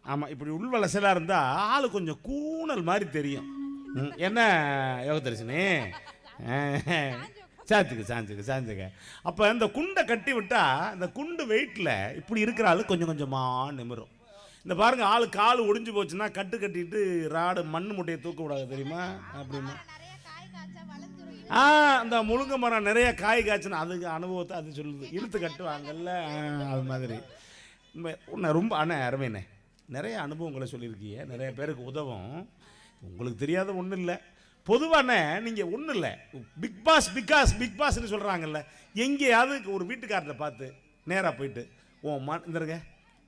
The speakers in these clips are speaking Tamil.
ஆமாம், இப்படி உள்வலசலாக இருந்தால் ஆள் கொஞ்சம் கூணல் மாதிரி தெரியும். என்ன யோகதரிசனே, சாஞ்சுக்க. அப்போ இந்த குண்டை கட்டி விட்டா இந்த குண்டு வெயிட்டில் இப்படி இருக்கிற ஆள் கொஞ்சம் கொஞ்சமாக நிமிரும். இந்த பாருங்க, ஆள் கால் ஒடிஞ்சு போச்சுன்னா கட்டு கட்டிட்டு ராடு மண் மூட்டையை தூக்க விடாது தெரியுமா? அப்படிமா அந்த முழுங்க மரம் நிறைய காய் காய்ச்சுன்னா அதுக்கு அனுபவத்தை அது சொல்லுது. இழுத்து கட்டுவாங்கல்ல, அது மாதிரி. உன்னை ரொம்ப அருமைண்ணே, நிறைய அனுபவங்களை சொல்லியிருக்கீங்க, நிறைய பேருக்கு உதவும். உங்களுக்கு தெரியாத ஒன்றும் இல்லை. பொதுவான நீங்கள் ஒன்றும் இல்லை, பிக் பாஸ்ன்னு சொல்கிறாங்கல்ல, எங்கேயாவது ஒரு வீட்டுக்காரரை பார்த்து நேராக போயிட்டு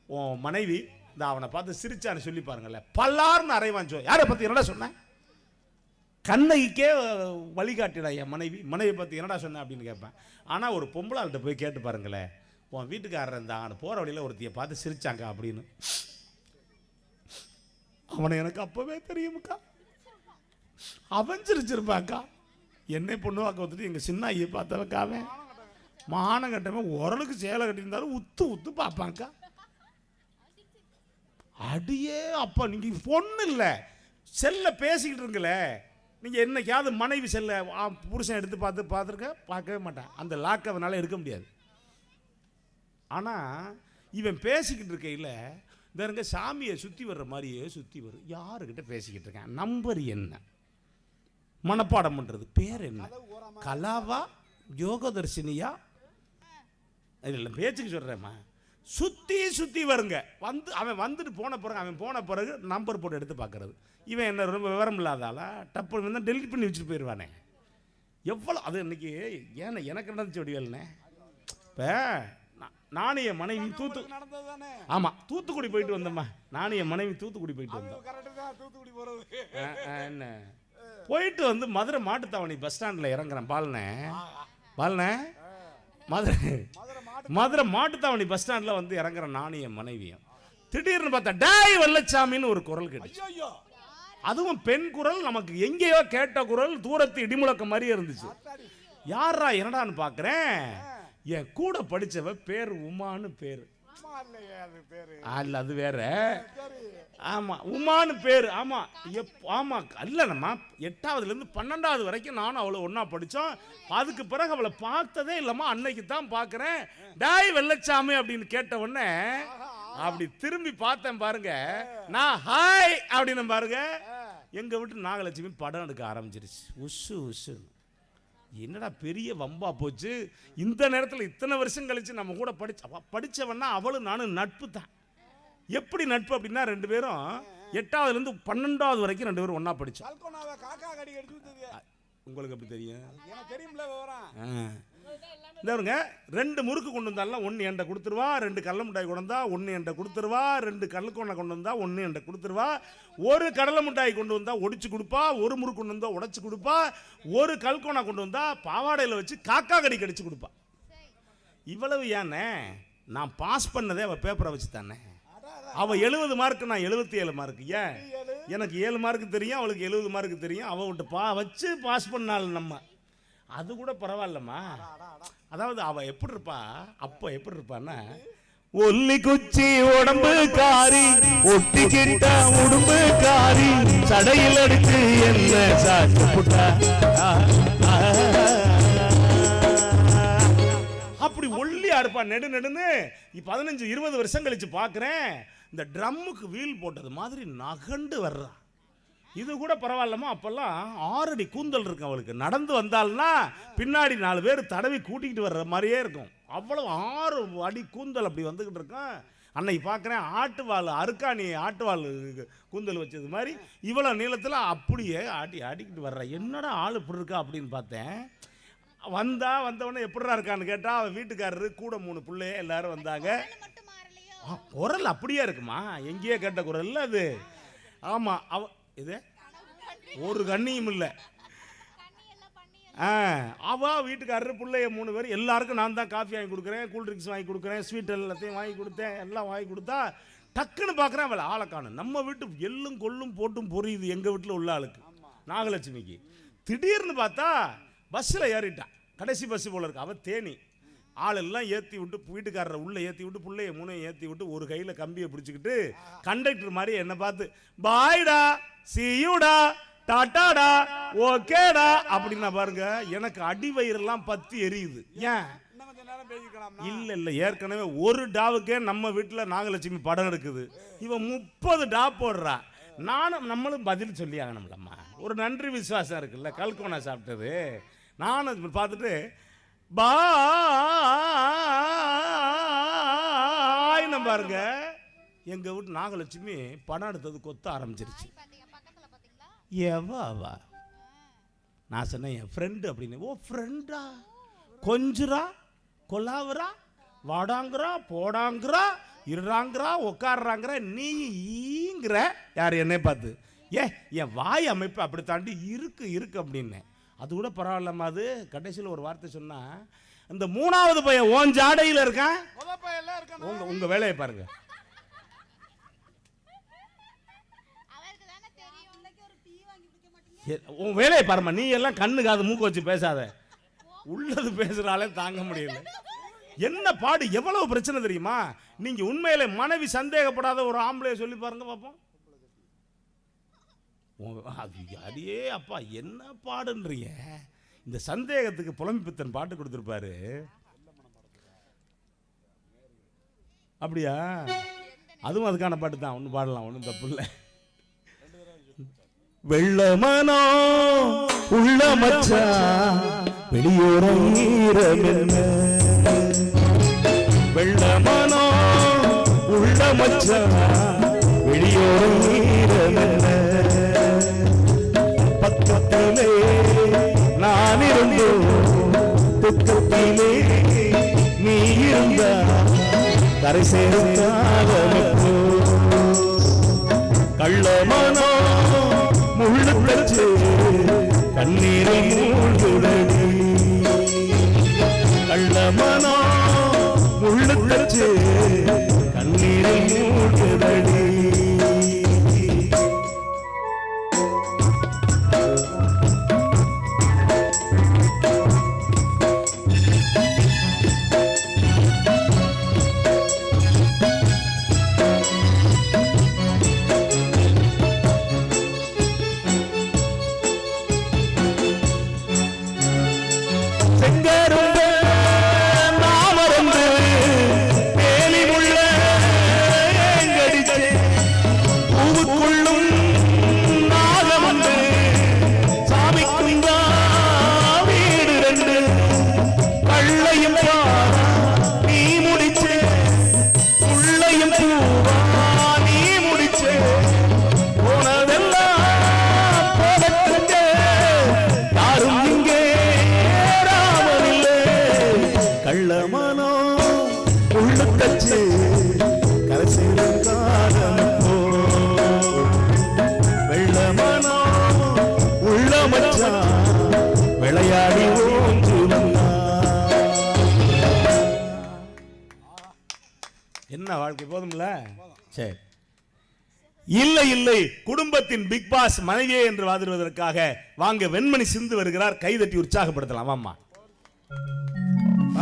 உன் மனைவி இந்த அவனை பார்த்து சிரிச்சான்னு சொல்லி பாருங்கள்ல, பல்லார்னு அரைவாஞ்சோ. யாரை பற்றி என்னடா சொன்னேன்? கண்ணைக்கே வழிகாட்டிடா என் மனைவியை பற்றி என்னடா சொன்னேன் அப்படின்னு கேட்பேன். ஆனால் ஒரு பொம்பளை ஆள்கிட்ட போய் கேட்டு பாருங்களேன், உன் வீட்டுக்காரர் இருந்தான் போகிற வழியில் ஒருத்தியை பார்த்து சிரிச்சாங்க அப்படின்னு, அவனை எனக்கு அப்போவே தெரியுமுக்கா, அவன் சிரிச்சிருப்பாக்கா. என்னை பொண்ணுவாக்க வந்துட்டு எங்கள் சின்ன ஐயை பார்த்தவக்காவன் மானம் கட்டவன் உரலுக்கு சேலை கட்டியிருந்தாலும் உத்து பார்ப்பாங்க்கா. அடியே அப்பா, நீங்கள் பொண்ணு இல்லை, செல்ல பேசிக்கிட்டு இருங்களே. நீங்கள் என்னைக்காவது மனைவி செல்ல புருஷன் எடுத்து பார்க்கவே மாட்டேன். அந்த லாக் அவனால் எடுக்க முடியாது. ஆனால் இவன் பேசிக்கிட்டு இருக்கையில் இந்த சாமியை சுற்றி வர்ற மாதிரியே சுற்றி வரும். யாருக்கிட்ட பேசிக்கிட்டு இருக்கேன், நம்பர் என்ன, மனப்பாடம் பண்ணுறது, பேர் என்ன, கலாவா யோகதர்ஷினியா, இல்லை பேச்சுக்கு சொல்கிறேம்மா, சுற்றி வருங்க. அவன் வந்துட்டு போன பிறகு நம்பர் போட்டு எடுத்து பார்க்கறது. இவன் என்ன ரொம்ப விவரம் இல்லாதால டப்பு தான் டெலிட் பண்ணி வச்சுட்டு போயிடுவானே. எவ்வளோ அது இன்னைக்கு எனக்கு நடந்துச்சு வடிவேல்னே. இப்போ நானும் என் மனைவி தூத்துக்குடி போயிட்டு வந்தோம்மா. நானும் என் மனைவி தூத்துக்குடி போயிட்டு வந்தோம். என்ன போயிட்டு வந்து மதுரை மாட்டுத்தாவணி பஸ் ஸ்டாண்டில் இறங்குறேன். பால்னே மதுரை மாட்டுத்தாவணி பஸ் ஸ்டாண்டில் வந்து இறங்குறேன் நானும் என் மனைவியும். திடீர்னு பார்த்தா டாய் வெள்ளச்சாமின்னு ஒரு குரல் கிடைச்சு. அதுவும் பெண் குரல், நமக்கு எங்கேயோ கேட்ட குரல், தூரத்து இடிமுழக்கம் மாதிரி இருந்துச்சு. யாரா என்னடான்னு பார்க்குறேன், என் கூட படித்தவ பேர் உமான்னு பேர். அல்ல அது வேற. ஆமா உமான்னு பேர். ஆமா இல்லைண்ணம்மா, 8வதுலேருந்து 12வது வரைக்கும் நானும் அவளை ஒன்றா படித்தோம். அதுக்கு பிறகு அவளை பார்த்ததே இல்லைம்மா, அன்னைக்கு தான் பார்க்குறேன். டாய் வெள்ளச்சாமி அப்படின்னு கேட்ட உடனே அப்படி திரும்பி பார்த்தேன் பாருங்க, நான் ஹாய் அப்படின்னு பாருங்க, எங்க வீட்டு நாகலட்சுமி படம் எடுக்க ஆரம்பிச்சிருச்சு. உஷு என்னடா பெரிய வம்பா போச்சு. இந்த நேரத்தில் இத்தனை வருஷம் கழிச்சு நம்ம கூட படித்தவன்னா அவளும் நானும் நட்பு தான். எப்படி நட்பு அப்படின்னா, 2 பேரும் 8வதுலேருந்து 12வது வரைக்கும் 2 பேரும் ஒன்றா படித்தோம். உங்களுக்கு எப்படி தெரியும்? இந்தவருங்க 2 முறுக்கு கொண்டு வந்தாலும் 1 என்கிட்ட கொடுத்துருவா, 2 கடலை மிட்டாய் கொண்டு வந்தா 1 என்கிட்ட கொடுத்துருவா, 2 கடலுக்கொண்டை கொண்டு வந்தா 1 என்கிட்ட கொடுத்துருவா, 1 கடலை மிட்டாய் கொண்டு வந்தா ஒடிச்சு கொடுப்பா, 1 முறுக்கு கொண்டு வந்தா உடச்சு கொடுப்பா, 1 கல்கோணா கொண்டு வந்தா பாவாடையில் வச்சு காக்கா கடி கடிச்சு கொடுப்பா. இவ்வளவு ஏன்னே, நான் பாஸ் பண்ணதே அவள் பேப்பரை வச்சு தானே. அவள் 70 மார்க்கு, நான் 77 மார்க்கு. ஏன் எனக்கு 7 மார்க்கு தெரியும், அவளுக்கு 70 மார்க்கு தெரியும். அவள்கிட்ட வச்சு பாஸ் பண்ணாள் நம்ம. அது கூட பரவாயில்லம்மா. அதாவது அவ எப்படி இருப்பா, அப்போ எப்படி இருப்பான்னா, ஒல்லி குச்சி உடம்பு காரி, ஒட்டிக்கிட்ட உடம்பு காரி, சடையில் அடிச்சு என்ன சாச்சு புட்டா, அப்படி ஒல்லியா இருப்பா. நெடுன்னு 15-20 வருஷம் கழிச்சு பார்க்குறேன், இந்த ட்ரம்முக்கு வீல் போட்டது மாதிரி நகண்டு வர்றா. இது கூட பரவாயில்லமா, அப்பெல்லாம் 6 அடி கூந்தல் இருக்கும் அவளுக்கு. நடந்து வந்தால்னா பின்னாடி 4 பேர் தடவி கூட்டிகிட்டு வர்ற மாதிரியே இருக்கும். அவ்வளோ 6 அடி கூந்தல் அப்படி வந்துக்கிட்டு இருக்கோம். அன்னைக்கு பார்க்குறேன், அருக்காணி ஆட்டுவாள் கூந்தல் வச்சது மாதிரி இவ்வளோ நீளத்தில் அப்படியே ஆடிக்கிட்டு வர்ற. என்னடா ஆள் இப்படி இருக்கா அப்படின்னு பார்த்தேன். வந்தவொடனே எப்படிடா இருக்கான்னு கேட்டால், அவள் வீட்டுக்காரரு கூட 3 பிள்ளைய எல்லாரும் வந்தாங்க. குரல் அப்படியே இருக்குமா, எங்கேயே கேட்ட குரல் இல்லை அது. ஆமாம், இது ஒரு கண்ணியும் இல்லை. வீட்டுக்காரரு பிள்ளைய 3 பேர், எல்லாருக்கும் நான் தான் காஃபி வாங்கி கொடுக்குறேன், கூல்ட்ரிங்க்ஸ் வாங்கி கொடுக்குறேன், ஸ்வீட் எல்லாத்தையும் வாங்கி கொடுத்தேன். எல்லாம் வாங்கி கொடுத்தா டக்குன்னு பார்க்குறேன் அவளை ஆளை காணும். நம்ம வீட்டு எள்ளும் கொள்ளும் போட்டும் பொரியுது எங்கள் வீட்டில் உள்ள ஆளுக்கு, நாகலட்சுமிக்கு. திடீர்னு பார்த்தா பஸ்ஸில் ஏறிட்டான், கடைசி பஸ்ஸு போல இருக்கு. அவள் ஆளெல்லாம் ஏற்றி விட்டு வீட்டுக்காரரை உள்ளே ஏற்றி விட்டு பிள்ளைய மூணையும் ஏற்றி விட்டு ஒரு கையில் கம்பியை பிடிச்சிக்கிட்டு கண்டக்டர் மாதிரி என்னை பார்த்து பாய்டா சியூடா டாட்டாடா ஓகேடா அப்படின்னா பாருங்க, எனக்கு அடி வயிறெல்லாம் பத்தி எரியுது. ஏன் இல்ல ஏற்கனவே ஒரு டாவுக்கே நம்ம வீட்டில் நாகலட்சுமி படம் இருக்குது, இவன் 30 டா போடுறா. நம்மளும் பதில் சொல்லி ஆகணும்லம்மா, ஒரு நன்றி விசுவாசம் இருக்குல்ல. கல்கோனா சாப்பிட்டது நானும் பார்த்துட்டு பாய்னு பாருங்க, எங்க வீட்டு நாகலட்சுமி படம் எடுத்தது கொத்த ஆரம்பிச்சிருச்சு. எவா நான் சொன்னேன் என் ஃப்ரெண்டு அப்படின்னு. ஓ ஃப்ரெண்டா, கொஞ்சுறா கொல்லாவுறா வாடாங்கிறா போடாங்கிறா இருறாங்கிறா உட்காடுறாங்கிற, நீ ஈங்கிற யார் என்னை பார்த்து. என் வாய் அமைப்பு அப்படி தாண்டி இருக்கு அப்படின்னு. அது கூட பரவாயில்லம்மா. அது கடைசியில் ஒரு வார்த்தை சொன்னா, இந்த 3வது பையன் ஓன் ஜாடையில் இருக்கான், உங்க வேலையை பாருங்க. உன் வேலையை பாருமா, நீ எல்லாம் கண்ணு காது மூக்கு வச்சு பேசாத, உள்ளது பேசுறாலே தாங்க முடியல. என்ன பாடு, எவ்வளவு பிரச்சனை தெரியுமா? நீங்க உண்மையில மனைவி சந்தேகப்படாத ஒரு ஆம்பளைய சொல்லி பாருங்க பாப்போம். அடியே அப்பா என்ன பாடுன்றீங்க. இந்த சந்தேகத்துக்கு புலம்பித்தன் பாட்டு கொடுத்திருப்பாரு. அப்படியா? அதுவும் அதுக்கான பாட்டு தான், ஒன்று பாடலாம், ஒன்றும் தப்பு இல்லை. வெள்ளமனோ உள்ள மச்சா வெளியோரம் ஈரமென்ன, வெள்ளமனோ உள்ள மச்சா வெளியோரம் ஈரமென்ன, பக்கத்திலே நான் இருந்தோம் துக்கத்திலே நீ இருந்தா கரை சேர்ந்தாலோ, கள்ளமனோ முள்ளு தச்சு கண்ணீரை மூழ்குதடி, கள்ளமனோ முள்ளு தச்சு கண்ணீரை மூழ்குதடி. என்ன வாழ்க்கை போதும்ல? சரி, இல்லை இல்லை, குடும்பத்தின் பிக் பாஸ் மனைவியே என்று வாதிடுவதற்காக வாங்க வெண்மணி சிந்து வருகிறார். கைதட்டி உற்சாகப்படுத்தலாம். ஆமா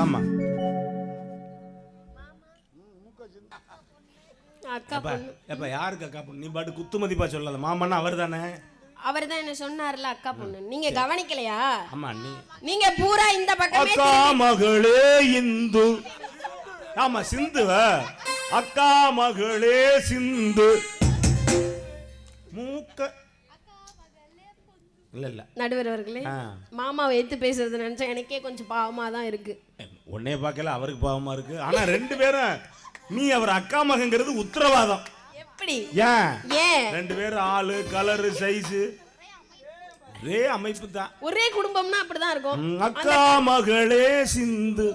ஆமா. யாருக்கு அக்கா பொண்ணு? நீ பாட்டு குத்துமதிப்பா சொல்லாத. மாமன்னா அவர் தானே, அவர் தான் என்ன சொன்னார்ல அக்கா பொண்ணு. நீங்க கவனிக்கலையா? ஆமா, நீங்க பூரா இந்த பக்கமே அக்கா மகளே இந்து. ஆமா சிந்துவ அக்கா மகளே சிந்து மூக்க இல்ல இல்ல. நடுவர் அவர்களே, மாமாவை எடுத்து பேசுறது நினைச்சா எனக்கே கொஞ்சம் பாவமா தான் இருக்கு. உன்னைய பார்க்கல அவருக்கு பாவமா இருக்கு. ஆனா 2 பேரும் நீ அவர் அக்கா மகங்கிறது உத்தரவாதம். எப்படி? ஏன் 2 பேரும் ஆளு கலரு சைஸ் ஒரே அமைப்பு தான். ஒரே குடும்பம்னா அப்படிதான் இருக்கும். அக்கா மகளே சிந்து.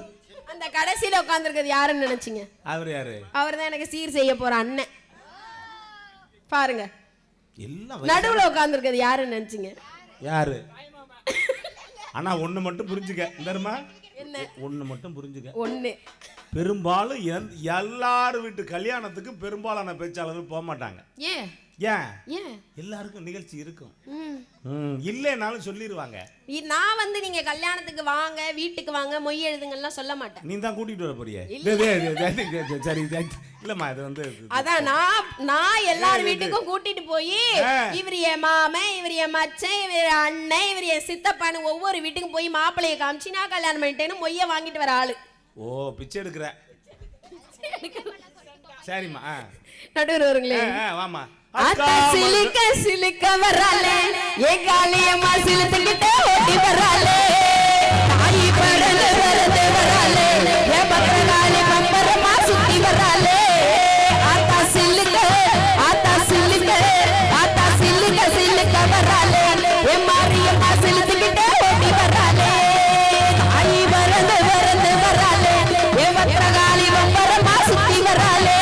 அந்த கடைசியில உட்கார்ந்திருக்கிறது யாருன்னு நினைச்சீங்க? அவர் யாரு? அவர் தான் எனக்கு சீர் செய்ய போற அண்ணன். பாருங்க, நடுவுல உட்கார்ந்திருக்கிறது யாருன்னு நினைச்சீங்க? யாரு? ஆனா ஒண்ணு மட்டும் புரிஞ்சுக்க, இந்தமா என்ன ஒண்ணு மட்டும் புரிஞ்சுக்க. ஒண்ணு, பெரும்பாலும் எல்லார் வீட்டு கல்யாணத்துக்கு பெரும்பாலான பேச்சாளர்கள் போக மாட்டாங்க. ஏன்? ஏன்? எல்லாருக்கும் நிகழ்ச்சி இருக்கும். இல்லைனாலும் சொல்லிடுவாங்க. நான் வந்து நீங்க கல்யாணத்துக்கு வாங்க, வீட்டுக்கு வாங்க, மொய் எழுதுங்கலாம் சொல்ல மாட்டேன். நீ தான் கூட்டிட்டு வர போறியா? சரி இல்லம்மா, இது வந்து அதான் நான் எல்லார் வீட்டுக்கும் கூட்டிட்டு போய் இவர் என் மாமன், இவர் என் மச்சன், இவர் அண்ணன், இவர் என் சித்தப்பான்னு ஒவ்வொரு வீட்டுக்கும் போய் மாப்பிள்ளைய காமிச்சு நான் கல்யாணம் பண்ணிட்டேன்னு மொய்ய வாங்கிட்டு வர ஆளு. ஓ, பிச்சை எடுக்கிற. சரிம்மா. நடுவர் வருங்களே. வாமா. அக்கா சிலிக்க சிலிக்க வராலே, ஏகாலியம்மா சிலுத்துக்கிட்டே ஓடி வராலே, தாயி பறந்து பறந்து வராலே, ஏ பக்கராலி பம்பரமா சுத்தி வராலே. ஆத்தா சிலுக்க ஆத்தா சிலுக்க சிலுக்க வராலே, ஏ மாரியம்மா சிலுத்துக்கிட்டே ஓடி வராலே, தாயி பறந்து பறந்து வராலே, ஏ பக்கராலி பம்பரமா சுத்தி வராலே.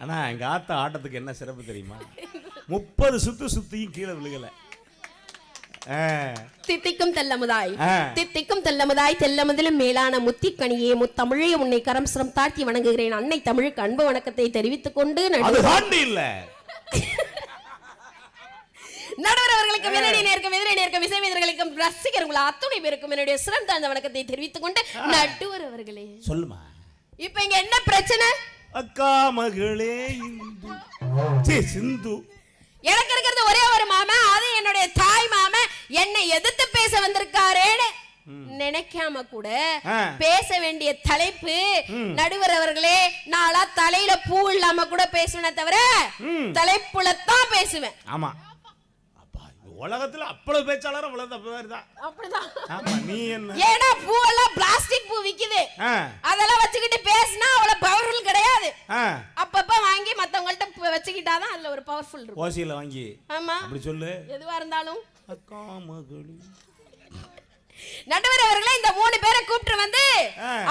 ஆனா எங்க ஆத்தா ஆட்டத்துக்கு என்ன சிறப்பு தெரியுமா? 30 சுத்து சுத்தியும் கீழே விழுகல. தித்திக்கும் தெல்லமுதாய் தெல்லமுதிலும் மேலான முத்திக்கனியே முத்தமிழே, உன்னை கரம் சிரம் தாழ்த்தி வணங்குகிறேன். அன்னை தமிழுக்கு அன்பு வணக்கத்தை தெரிவித்துக் கொண்டு நடுவர் அவர்களுக்கு எதிரே நேர்க்கும் இசைவீரர்களுக்கும் ரசிகர்கள் அத்துணை பேருக்கும் என்னுடைய சிரம் தாழ்ந்த வணக்கத்தை தெரிவித்துக் கொண்டு நடுவர் அவர்களே சொல்லுமா, இப்ப இங்க என்ன பிரச்சனை? அக்கா மகளே சிந்து, எனக்கு இருக்கிறது ஒரே ஒரு மாமன், அது என்னுடைய தாய் மாமன். என்னை எதிர்த்து பேச வந்திருக்காரேன்னு நினைக்காம கூட பேச வேண்டிய தலைப்பு. நடுவர் அவர்களே, நாளா தலையில பூ இல்லாம கூட பேசுவேனே தவிர தலைப்புலத்தான் பேசுவேன். ஆமா, உலகத்துல அவ்வளவு பேச்சாளரும் அப்படிதான். ஆமா, நீ என்ன? ஏன்னா பூவெல்லாம் பிளாஸ்டிக் பூ விக்குது, அதெல்லாம் வச்சுக்கிட்டு பேசினா அவ்வளவு பவர்ஃபுல் கிடையாது. அப்பப்ப வாங்கி மத்தவங்கள்ட்ட வச்சுக்கிட்டாதான் அதுல ஒரு பவர்ஃபுல் இருக்கும். ஓசியில வாங்கி. ஆமா, அப்படி சொல்லு. எதுவா இருந்தாலும் அக்கா மகளே. நடுவர் அவர்களே, இந்த 3 பேரை கூப்பிட்டு வந்து,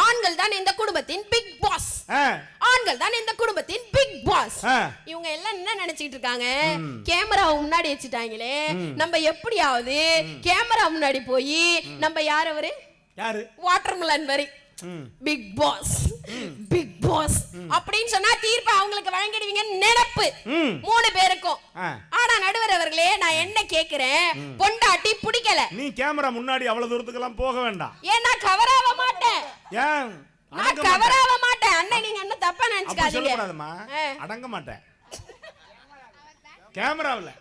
ஆண்கள் தான் இந்த குடும்பத்தின் பிக் பாஸ், ஆண்கள் தான் இந்த குடும்பத்தின் பிக் பாஸ். இவங்க எல்லாம் என்ன நினைச்சிட்டு இருக்காங்க? கேமரா முன்னாடி வச்சுட்டாங்களே, நம்ம எப்படியாவது கேமரா முன்னாடி போய் நம்ம யார் அவரு வாட்டர்மெலன் வரி பிக் பாஸ் பிக் பாஸ் அப்படின்னு சொன்னா தீர்ப்பு அவங்களுக்கு வழங்கிடுவீங்க நினைப்பு 3 பேருக்கும். ஆனா நடுவர் அவர்களே, நான் என்ன கேக்குறேன், பொண்டாட்டி பிடிக்கல, நீ கேமரா முன்னாடி அவ்வளவு தூரத்துக்கு எல்லாம் போக வேண்டாம். ஏன்னா கவர் ஆக மாட்டேன். ஏன் நான் கவர் ஆக மாட்டேன்? அண்ணே, நீங்க என்ன தப்பா நினைச்சுக்காதீங்க. அடங்க மாட்டேன் கேமராவுல.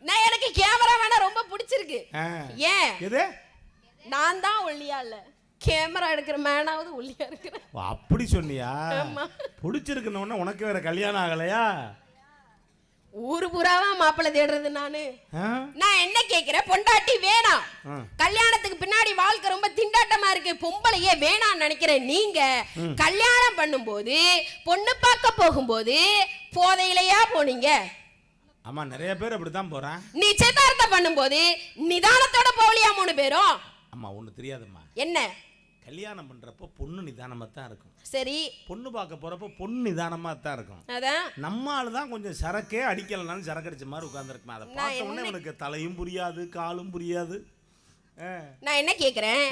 நான் எனக்கு கேமரா வேணா ரொம்ப பிடிச்சிருக்கு. ஏன்? எது? நான் தான் ஒல்லியா இல்ல, கேமரா எடுக்கிற மேனாவது ஒல்லியா இருக்கிறேன். அப்படி சொன்னியா? பிடிச்சிருக்கணும்னா உனக்கு வேற கல்யாணம் ஆகலையா? ஊரு பூராவா மாப்பிள்ளை தேடுறது நானு. நான் என்ன கேக்குறேன், பொண்டாட்டி வேணாம், கல்யாணத்துக்கு பின்னாடி வாழ்க்கை ரொம்ப திண்டாட்டமா இருக்கு, பொம்பளையே வேணாம்னு நினைக்கிறேன். நீங்க கல்யாணம் பண்ணும்போது பொண்ணு பார்க்க போகும்போது போதையிலையா போனீங்க? ஆமா, நிறைய பேர் அப்படித்தான் போறான். நிச்சயதார்த்தம் பண்ணும்போது நிதானத்தோட போகலையா 3 பேரும்? அம்மா ஒண்ணு தெரியாதும்மா. என்ன? கல்யாணம் பண்றப்போ பொண்ணு நிதானமா தான் இருக்கும். சரி. பொண்ணு பார்க்க போறப்போ பொண்ணு நிதானமா தான் இருக்கும். அதான் நம்ம ஆளு தான் கொஞ்சம் சரக்கே அடிக்கலனாலும் சரக்கு அடிச்ச மாதிரி உட்கார்ந்துருக்குமா. அதை பார்த்த உடனே உனக்கு தலையும் புரியாது காலும் புரியாது. நான் என்ன கேக்குறேன்,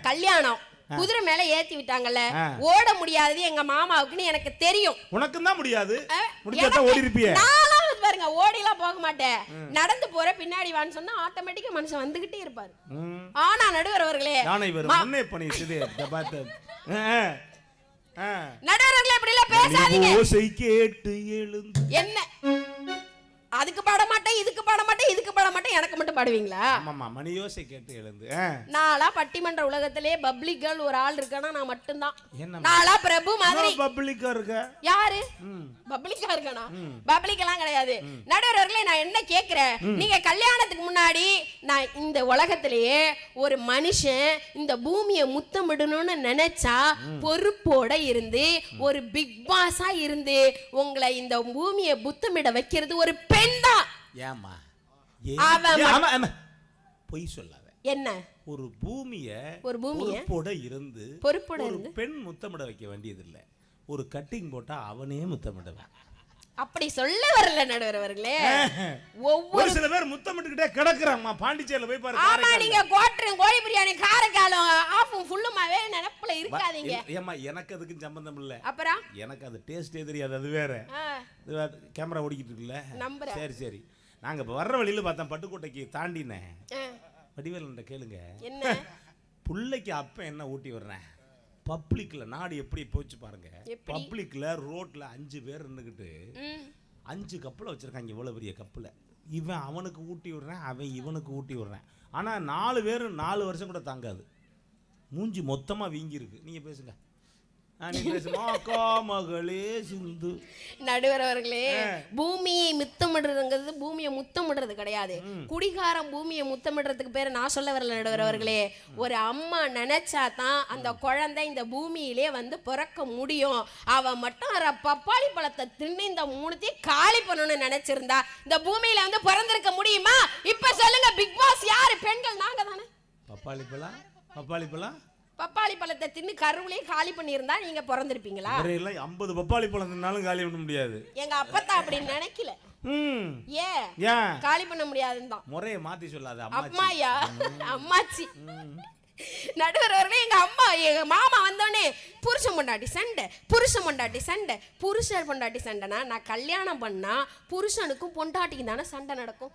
கல்யாணம் குதிரை மேல ஏத்தி விட்டாங்கல்ல, ஓட முடியாது எங்க மாமாவுக்குன்னு எனக்கு தெரியும். உனக்கும் தான் முடியாது, முடிஞ்சா ஓடி இருப்பியே. நானும் பாருங்க ஓடிலாம் போக மாட்டேன், நடந்து போற பின்னாடி வான்னு சொன்னா ஆட்டோமேட்டிக்கா மனுஷன் வந்துகிட்டே இருப்பாரு. ஆனா நடுவர் அவர்களே, யானை வரும் முன்னே பண்ணிடுது. நடுவர் அவர்களே இப்படி எல்லாம் பேசாதீங்க. ஓசை கேட்டு எழுந்து என்ன அதுக்கு பாட மாட்டேன், இதுக்கு பாட மாட்டேன், இதுக்கு பாட மாட்டேன், எனக்கு மட்டும் பாடுவீங்களா? ஆமாமா, மணி யோசை கேட்டு எழுந்து. நாளா பட்டிமன்ற உலகத்திலே பப்ளிக் கேர்ள் ஒரு ஆள் இருக்கானா நான் மட்டும்தான். நாளா பிரபு மாதிரி பப்ளிக்கா இருக்க. யாரு பப்ளிக்கா இருக்கானா? பப்ளிக் எல்லாம் கிடையாது. நடுவர்களே நான் என்ன கேக்குறேன், நீங்க கல்யாணத்துக்கு முன்னாடி நான் இந்த உலகத்திலேயே ஒரு மனுஷன் இந்த பூமியை முத்தமிடணும்னு நினைச்சா பொறுப்போட இருந்து ஒரு பிக் பாஸா இருந்து உங்களை இந்த பூமியை முத்தமிட வைக்கிறது ஒரு பெண்தான். ஏமா பொய் சொல்லாத. என்ன? ஒரு பூமியை பொறுப்போட இருந்து பெண் முத்தமிட வைக்க வேண்டியது இல்ல. ஒரு கட்டிங் போட்டா அவனே முத்தமிடுவான். அப்படி சொல்ல வரல நடுவர் அவர்களே. ஒவ்வொரு சில பேர் முத்தமிட்டுக்கிட்டே கிடக்குறாங்கம்மா. பாண்டிச்சேரியில போய் பாருங்க. ஆமா, நீங்க கோட்டரும் கோழி பிரியாணி காரக்காலம் ஆஃபும் ஃபுல்லுமாவே நினைப்புல இருக்காதீங்க. ஏமா எனக்கு அதுக்கு சம்பந்தம் இல்ல. அப்புறம் எனக்கு அது டேஸ்டே தெரியாது. அது வேற. கேமரா ஓடிக்கிட்டு இருக்குல்ல. சரி சரி. நாங்க இப்ப வர்ற வழியில பார்த்தோம், பட்டுக்கோட்டைக்கு தாண்டினேன். வடிவேலன்ட்ட கேளுங்க, என்ன புள்ளைக்கு அப்ப என்ன ஊட்டி வர்றேன். பப்ளிக்ல நாடு எப்படி போச்சு பாருங்க. பப்ளிக்ல ரோட்ல 5 பேர் நின்னுக்கிட்டு 5 கப்பல வச்சிருக்காங்க. இவ்வளவு பெரிய கப்பல இவன் அவனுக்கு ஊட்டி விடுறேன், அவன் இவனுக்கு ஊட்டி விடுறேன். ஆனா 4 பேர் 4 வருஷம் கூட தாங்காது. மூஞ்சி மொத்தமா வீங்கி இருக்கு. நீங்க பேசுங்க. மகளே சிந்து. நடுவர் அவர்களே, பூமியை முத்தமிடுறதுங்கிறது பூமியை முத்தமிடுறது கிடையாது. குடிகாரம் பூமியை முத்தமிடுறதுக்கு பேரு நான் சொல்ல வரல நடுவர் அவர்களே. ஒரு அம்மா நினைச்சா தான் அந்த குழந்தை இந்த பூமியிலே வந்து பிறக்க முடியும். அவ மட்டும் பப்பாளி பழத்தை தின்னு இந்த 3த்தையும் காலி பண்ணணும்னு நினைச்சிருந்தா இந்த பூமியில வந்து பிறந்திருக்க முடியுமா? இப்ப சொல்லுங்க, பிக் பாஸ் யாரு? பெண்கள் நாங்க தானே. பப்பாளி பழம் பப்பாளி பழம் பப்பாளி பழத்தை தின்னு கருவிலேயே காலி பண்ணியிருந்தா நீங்க பிறந்திருப்பீங்களா? 50 பப்பாளி பழம் தின்னாலும் காலி பண்ண முடியாது. எங்க அப்பத்தா அப்படி நினைக்கல. ஏன் காலி பண்ண முடியாதுன்னு தான் முறையை மாத்தி சொல்லாத. அம்மாயா அம்மாச்சி. நடுவர் அவர்களே, எங்க அம்மா எங்க மாமா வந்தோடனே புருஷன் பொண்டாட்டி சண்டை, புருஷன் பொண்டாட்டி சண்டை, புருஷன் பொண்டாட்டி சண்டைனா நான் கல்யாணம் பண்ணா புருஷனுக்கும் பொண்டாட்டிக்கும் தானே சண்டை நடக்கும்.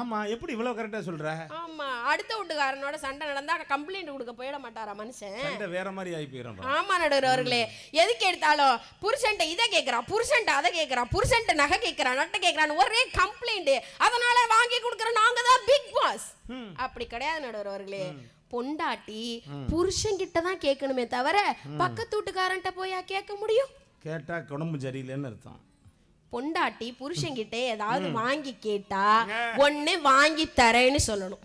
ஆமா, எப்படி இவ்வளவு கரெக்டா சொல்ற? ஆமா, அடுத்த வீட்டுக்காரனோட சண்டை நடந்தா கம்ப்ளைண்ட் கொடுக்க போயிட மாட்டாரா மனுஷன்? சண்டை வேற மாதிரி ஆகி போயிடும். ஆமா நடுவர் அவர்களே, எதுக்கு எடுத்தாலும் புருஷன்ட்ட இதை கேட்கறான், புருஷன்ட்ட அதை கேட்கறான், புருஷன்ட்ட நகை கேட்கறான், நட்டை கேட்கறான், ஒரே கம்ப்ளைண்ட். அதனால வாங்கி கொடுக்கற நாங்க தான் பிக் பாஸ். அப்படி கிடையாது நடுவர் அவர்களே. பொண்டாட்டி புருஷன் கிட்ட தான் கேட்கணுமே தவிர பக்கத்து வீட்டுக்காரன்ட்ட போயா கேட்க முடியும்? கேட்டா குடும்பம் சரியில்லைன்னு அர்த்தம். பொண்டாட்டி புருஷன்கிட்ட ஏதாவது வாங்கி கேட்டா ஒண்ணு வாங்கி தரேன்னு சொல்லணும்,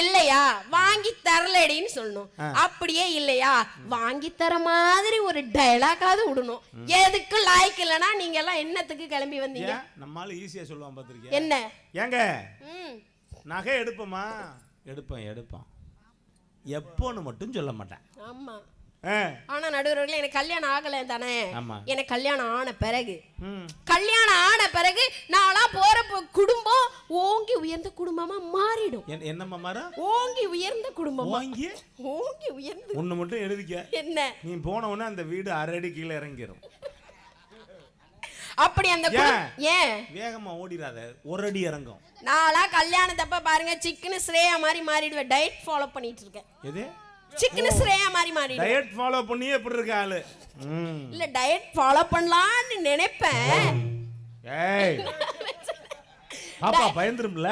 இல்லையா வாங்கி தரலடின்னு சொல்லணும். அப்படியே இல்லையா வாங்கி தர மாதிரி ஒரு டயலாக்காவது விடணும். எதுக்கு லாய்க்கு இல்லைன்னா நீங்க எல்லாம் என்னத்துக்கு கிளம்பி வந்தீங்க? நம்மளால ஈஸியா சொல்லுவான் பாத்திருக்கீங்க. என்ன? ஏங்க நகை எடுப்போமா? எடுப்போம் எப்போன்னு மட்டும் சொல்ல மாட்டேன். ஆமா, ஆனா நடுவர்களே எனக்கு கல்யாணம் ஆகல தானே. எனக்கு கல்யாணம் ஆன பிறகு நான்லாம் போற குடும்பம் ஓங்கி உயர்ந்த குடும்பமா மாறிடும். என்னம்மா மாற? ஓங்கி உயர்ந்த குடும்பம். ஓங்கி உயர்ந்த ஒண்ணு மட்டும் எழுதிக்க. என்ன? நீ போன உடனே அந்த வீடு 1/2 அடி கீழே இறங்கிரும். அப்படி அந்த ஏன் வேகமா ஓடிராத, 1 அடி இறங்கும். நான்லாம் கல்யாணத்தப்ப பாருங்க சிக்கன் ஸ்ரேயா மாதிரி மாறிடுவேன். டயட் ஃபாலோ பண்ணிட்டு இருக்கேன். எது? சிக்கன் ஸ்ரேயா மாதிரி மாறி. டயட் ஃபாலோ பண்ணி எப்படி இருக்க ஆளு? இல்ல டயட் ஃபாலோ பண்ணலாம்னு நினைப்பேன். ஏய் பாப்பா பயந்துரும்ல.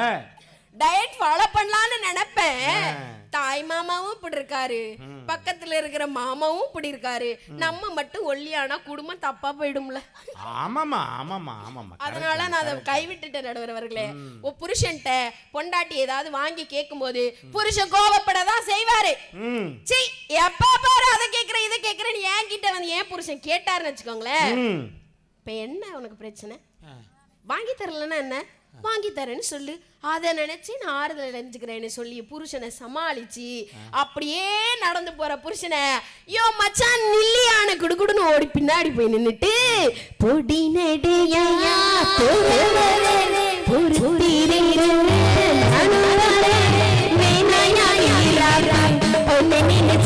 டயட் ஃபாலோ பண்ணலாம்னு நினைப்பேன். தாய்மா மாமாவும் இப்படி இருக்காரு, பக்கத்துல இருக்கிற மாமாவும் இப்படி இருக்காரு, நம்ம மட்டும் ஒல்லியானா குடும்பம் தப்பா போயிடும்ல. ஆமாமா ஆமாமா ஆமாமா. அதனால நான் அதை கைவிட்டுட்டேன் நடுவர் அவர்களே. புருஷன்ட்ட பொண்டாட்டி ஏதாவது வாங்கி கேட்கும் போது புருஷன் கோபப்படதான் செய்வாரு. சீ, எப்ப பாரு அதை கேட்கிறேன் இதை கேட்கிறேன் என்கிட்ட வந்து ஏன் புருஷன் கேட்டாருன்னு வச்சுக்கோங்களேன். இப்ப என்ன உனக்கு பிரச்சனை? வாங்கி தரலன்னா என்ன, வாங்கி தரேன்னு சொல்லு, அதை நினைச்சு நான் ஆறுதல் அடைஞ்சுக்கிறேன்னு சொல்லி புருஷனை சமாளிச்சு அப்படியே நடந்து போற புருஷனை யோ மச்சான் நில்லியான குடுகுடுன்னு ஓடி பின்னாடி போய் நின்னுட்டு பொடி நடையா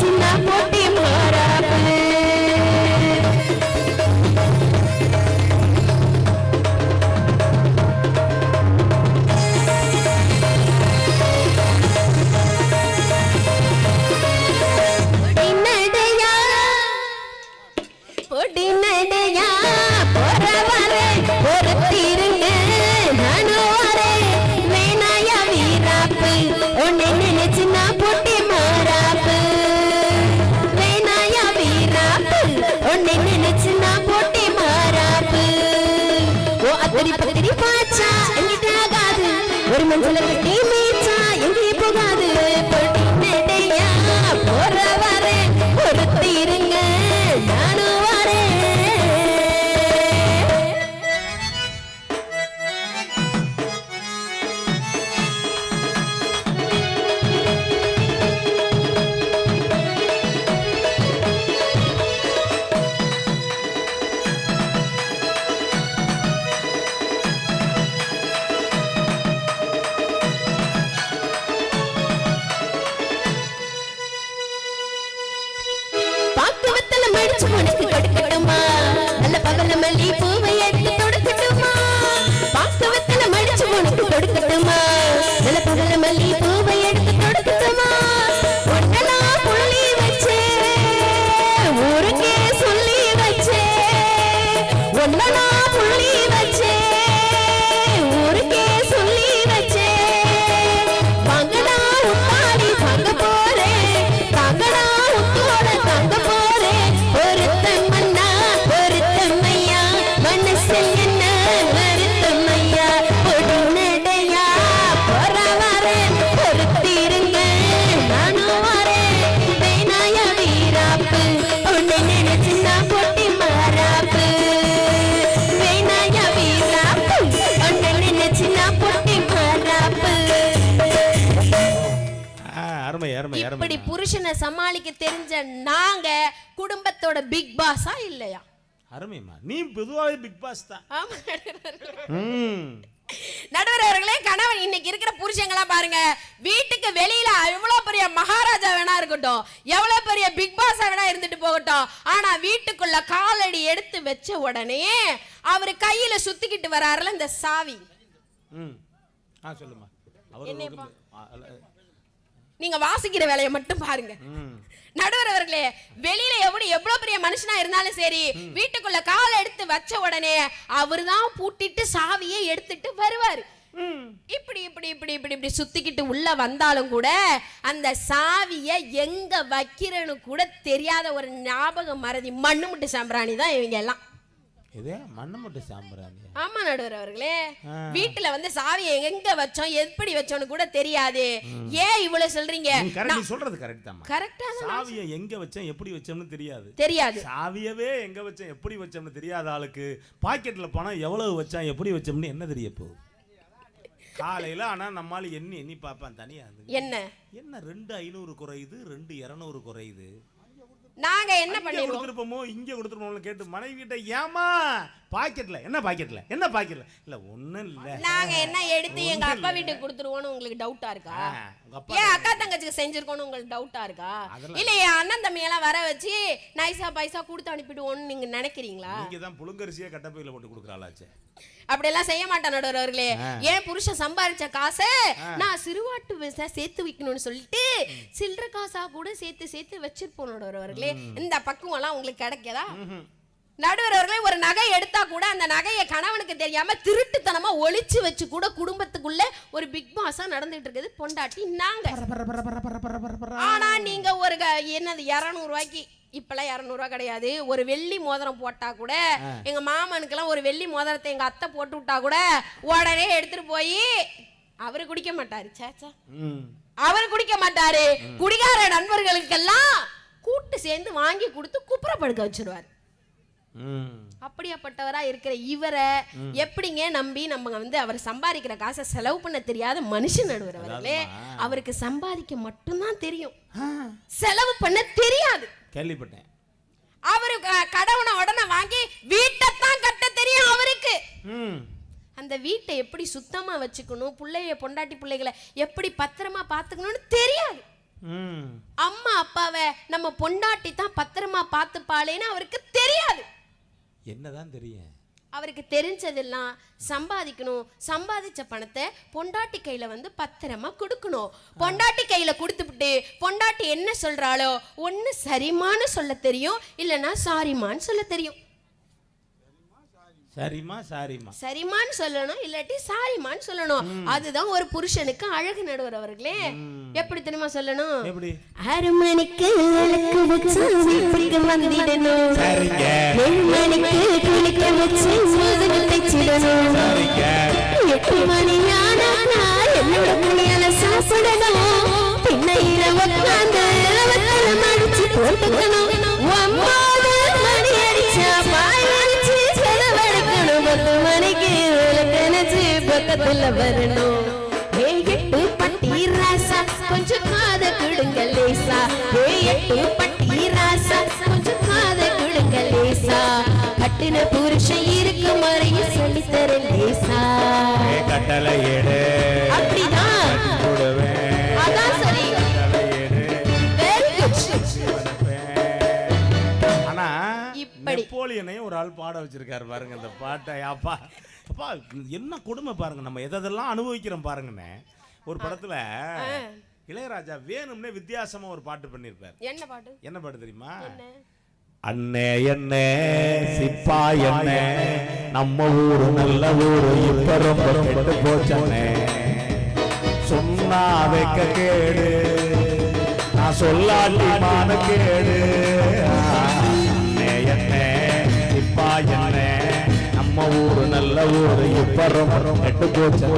சின்ன போட்டி மாறாப்பு. ஒரு மஞ்சள் கட்டி மீச்சா எங்கே போகாது, நடையா போற வரே பொறுத்து இருங்க நானும் வரேன். உனக்கு கொடுக்கட்டுமா நல்ல பகல மல்லி பூவை எடுத்து கொடுக்கட்டுமா, பாக்கவத்துல மடிச்சு உனக்கு கொடுக்கட்டுமா நல்ல பகல மல்லி பூவை எடுத்து கொடுக்கட்டுமா. ஒன்னெல்லாம் புள்ளி வச்சே ஊருக்கே சொல்லி வச்சே, ஒன்னெல்லாம் புள்ளி வச்சே ஊருக்கே சொல்லி வச்சே. வாங்கடா உப்பாடி வாங்க போறேன், தாங்கடா உத்தோட தாங்க போறேன். ஒருத்தம்மையா மனசில் என்ன வருத்தம்மையா, பொடி நடையா போற வரேன் பொறுத்திருங்க நானும் வரேன். வேணாய வீராப்பு உன்னை நினைச்சு நான் பொட்டி மாறாப்பு, வேணாய வீராப்பு உன்னை நினைச்சு நான் பொட்டி மாறாப்பு. இப்படி புருஷனை சமாளிக்க தெரிஞ்ச நாங்க குடும்பத்தோட பிக் பாஸா இல்லையா? அருமைமா, நீ பொதுவாகவே பிக் பாஸ் தான். ஆமா நடுவர் அவர்களே, கணவன் இன்னைக்கு இருக்கிற புருஷங்களா பாருங்க, வீட்டுக்கு வெளியில எவ்வளவு பெரிய மகாராஜா வேணா இருக்கட்டும், எவ்வளவு பெரிய பிக் பாஸா வேணா இருந்துட்டு போகட்டும், ஆனா வீட்டுக்குள்ள காலடி எடுத்து வச்ச உடனே அவரு கையில சுத்திக்கிட்டு வராருல இந்த சாவி. சொல்லுமா, நீங்க வாசிக்கிற வேலையை மட்டும் பாருங்க. நடுவர் அவர்களே, வெளியில எவ்வளவு பெரிய மனுஷனா இருந்தாலும் சரி, வீட்டுக்குள்ள கால் எடுத்து வச்ச உடனே அவருதான் பூட்டிட்டு சாவியை எடுத்துட்டு வருவாரு. இப்படி இப்படி இப்படி இப்படி இப்படி சுத்திக்கிட்டு உள்ள வந்தாலும் கூட அந்த சாவிய எங்க வைக்கிறன்னு கூட தெரியாத ஒரு ஞாபக மறதி மண்ணு முட்டு சாம்பிராணி தான் இவங்க எல்லாம். ஆமா நடுவர் அவர்களே, வீட்டுல வந்து சாவியை எங்க வச்சோம் எப்படி வச்சோம்னு கூட தெரியாது. ஏன் இவ்வளவு சொல்றீங்க? சொல்றது கரெக்ட் தான். கரெக்டா, சாவியை எங்க வச்சோம் எப்படி வச்சோம்னு தெரியாது. சாவியவே எங்க வச்சோம் எப்படி வச்சோம்னு தெரியாத ஆளுக்கு பாக்கெட்ல பணம் எவ்வளவு வச்சான் எப்படி வச்சோம்னு என்ன தெரிய போகுது? காலையில ஆனா நம்மால எண்ணி பாப்பான் தனியா. என்ன 2500 குறையுது, 2200 குறையுது. நாங்க என்ன பண்ணிருப்போமோ இங்க கொடுத்துருப்போம் கேட்டு மனைவி கிட்ட ஏமா பாக்கெட்ல என்ன பாக்கெட்ல என்ன பாக்கெட்ல இல்ல ஒண்ணும் இல்ல நாங்க என்ன எடுத்து எங்க அப்பா வீட்டுக்கு கொடுத்துருவோம்னு உங்களுக்கு டவுட்டா இருக்கா? ஏன் அக்கா தங்கச்சிக்கு செஞ்சிருக்கோம்னு உங்களுக்கு டவுட்டா இருக்கா? இல்ல என் அண்ணன் தம்பி எல்லாம் வர வச்சு நைசா பைசா கொடுத்து அனுப்பிடுவோம்னு நீங்க நினைக்கிறீங்களா? நீங்க தான் புழுங்கரிசியா கட்டப்பையில போட்டு கொடுக்கறாளாச்சே. அப்படி எல்லாம் செய்ய மாட்டான் நடுவர் அவர்களே. ஏன் புருஷன் சம்பாதிச்ச காசை நான் சிறுவாட்டு விசா சேர்த்து வைக்கணும்னு சொல்லிட்டு சில்லற காசா கூட சேர்த்து வச்சிருப்போம் நடுவர் அவர்களே. இந்த பக்குவம் எல்லாம் உங்களுக்கு கிடைக்கதா? நடுவர் அவர்களே, ஒரு நகை எடுத்தா கூட அந்த நகையை கணவனுக்கு தெரியாம திருட்டுத்தனமா ஒளிச்சு வச்சு கூட குடும்பத்துக்குள்ள ஒரு பிக் பாஸா நடந்துட்டு இருக்குது பொண்டாட்டி நாங்க. ஆனா ஒரு என்னது 200 ரூபாய்க்கு, இப்பெல்லாம் 200 ரூபா கிடையாது, ஒரு வெள்ளி மோதிரம் போட்டா கூட, எங்க மாமனுக்கெல்லாம் ஒரு வெள்ளி மோதிரத்தை எங்க அத்தை போட்டு விட்டா கூட உடனே எடுத்துட்டு போய் அவரு குடிக்க மாட்டாரு. சேச்சா, அவரு குடிக்க மாட்டாரு. குடிகார நண்பர்களுக்கெல்லாம் கூட்டு சேர்ந்து வாங்கி கொடுத்து குப்புற படுக்க வச்சிருவாரு. அப்படியாப்பட்டவரா இருக்கிற இவரை எப்படிங்க நம்பி நம்ம வந்து அவர் சம்பாதிக்கிற காசை செலவு பண்ண தெரியாத மனுஷன் நடுவர் அவர்களே. அவருக்கு சம்பாதிக்க மட்டும்தான் தெரியும், செலவு பண்ண தெரியாது. கேள்விப்பட்டேன். அவரு கடவுனை உடனே வாங்கி வீட்டைத்தான் கட்ட தெரியும் அவருக்கு. அந்த வீட்டை எப்படி சுத்தமா வச்சுக்கணும், பிள்ளைய பொண்டாட்டி பிள்ளைகளை எப்படி பத்திரமா பாத்துக்கணும்னு தெரியாது. அம்மா அப்பாவை நம்ம பொண்டாட்டி தான் பத்திரமா பாத்துப்பாளேன்னு அவருக்கு தெரியாது. என்னதான் தெரியும் அவருக்கு? தெரிஞ்சதெல்லாம் சம்பாதிக்கணும், சம்பாதிச்ச பணத்தை பொண்டாட்டி கையில வந்து பத்திரமா கொடுக்கணும். பொண்டாட்டி கையில கொடுத்துவிட்டு பொண்டாட்டி என்ன சொல்றாளோ ஒன்னு சரிமான்னு சொல்ல தெரியும், இல்லைன்னா சாரிமான்னு சொல்ல தெரியும். சரிமா சாரிமா, சரிமான்னு சொல்லணும், இல்லாட்டி சாரிமான்னு சொல்லணும். அதுதான் ஒரு புருஷனுக்கு அழகு நடுவர் அவர்களே. எப்படி தெரியுமா சொல்லணும்? எப்படி? 6 மணிக்கு விளக்கு வச்சு வீட்டுக்கு வந்திடணும், 7 மணிக்கு குளிக்க வச்சு முதுகு தைச்சிடணும், 8 மணி ஆனா என்னோட புள்ளியால சாப்பிடணும், பின்ன இரவு உட்கார்ந்து அவத்தரம் அடிச்சு போட்டுக்கணும், 9 மணி அடிச்சா பாய் அடிச்சு செலவழிக்கணும், 10 மணிக்கு விளக்கணைச்சு பக்கத்துல வரணும், 8 பட்டி ராசா கொஞ்சம் காத கிடுங்க லேசா, 8 பட்டி ராசா கொஞ்சம் காத கிடுங்க லேசா, கட்டின புருஷன் இருக்கும் வரையும் சொல்லித்தர லேசா, கட்டளை எடு அப்படிதான், அதான் சரி. ஆனா நெப்போலியனை ஒரு ஆள் பாட வச்சிருக்காரு பாருங்க இந்த பாட்டை. அப்பா அப்பா என்ன கொடுமை பாருங்க, நம்ம எதெல்லாம் அனுபவிக்கிறோம் பாருங்கண்ணே. ஒரு படத்துல இளையராஜா வேணும்னே வித்தியாசமா ஒரு பாட்டு பண்ணிருப்பாரு. என்ன பாட்டு? என்ன பாட்டு தெரியுமா? அண்ணே என்னே சிப்பா என்னே நம்ம ஊரு நல்ல ஊரு இப்ப ரொம்ப கெட்டு போச்சே, சொன்னா வைக்க கேடு நான் சொல்லாட்டி மான கேடு, அண்ணே என்னே சிப்பா என்னே நம்ம ஊரு நல்ல ஊரு இப்ப ரொம்ப கெட்டு போச்சே.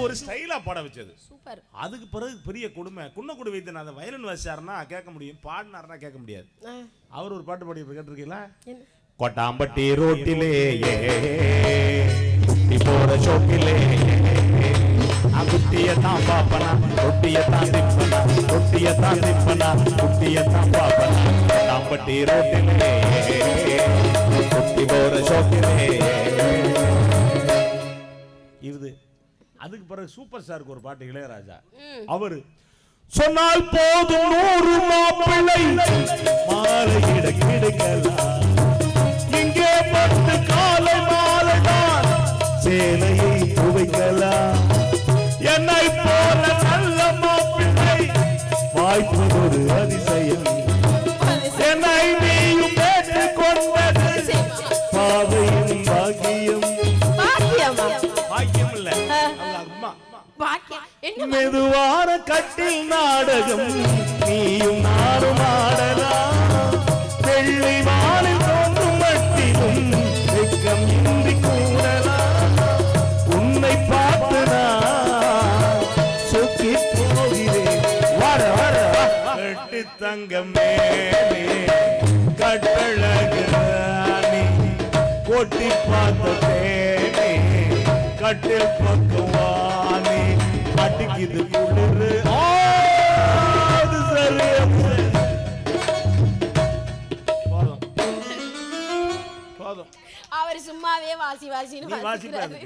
ஒரு ஸ்டைலா பாட வச்சது சூப்பர். அதுக்கு பிறகு பெரிய கொடுமை, குன்னக்குடி வைத்து அந்த வயலின் வாசிச்சாருன்னா கேட்க முடியும், பாடினாருன்னா கேட்க முடியாது. அவர் ஒரு பாட்டு பாடி கேட்டிருக்கீங்களா? கொட்டாம்பட்டி ரோட்டிலே போற சோக்கிலே குட்டியத்தான் பாப்பனா ரொட்டியத்தான் திப்பனா ரொட்டியத்தான் திப்பனா குட்டியத்தான் பாப்பனா, கொட்டாம்பட்டி ரோட்டிலே குட்டி போற சோக்கிலே. இது அதுக்கு பிறகு சூப்பர் ஸ்டாருக்கு ஒரு பாட்டு இளையராஜா. அவரு சொன்னால் போதும் 100 மாப்பிள்ளை மாலையிட கிடைக்கலாம், இங்கே 10 காலை மாலைதான் சேலையை துவைக்கலாம், என்னை போல நல்ல மாப்பிள்ளை வாய்ப்பு ஒரு அதிசயம், என்னை நீயும் பெற்றுக் கொண்டது பாதையின் பாக்கியம். பாக்கியம் இல்ல, மெதுவான கட்டில் நாடகம் நீயும் நானும் ஆடலாம், வெள்ளி வானில் தோன்றும் மட்டிலும் வெக்கம் இன்றி கூடலாம், உன்னை பார்த்து நான் சொக்கி போகிறேன், வர வர கட்டு தங்கமே கட்டழகு கொட்டி பார்த்தேனே கட்டில் பக்கவானே அடிக்குது குளிரு சரி. அவர் சும்மாவே வாசி வாசின்னு வாசிக்கிறாரு.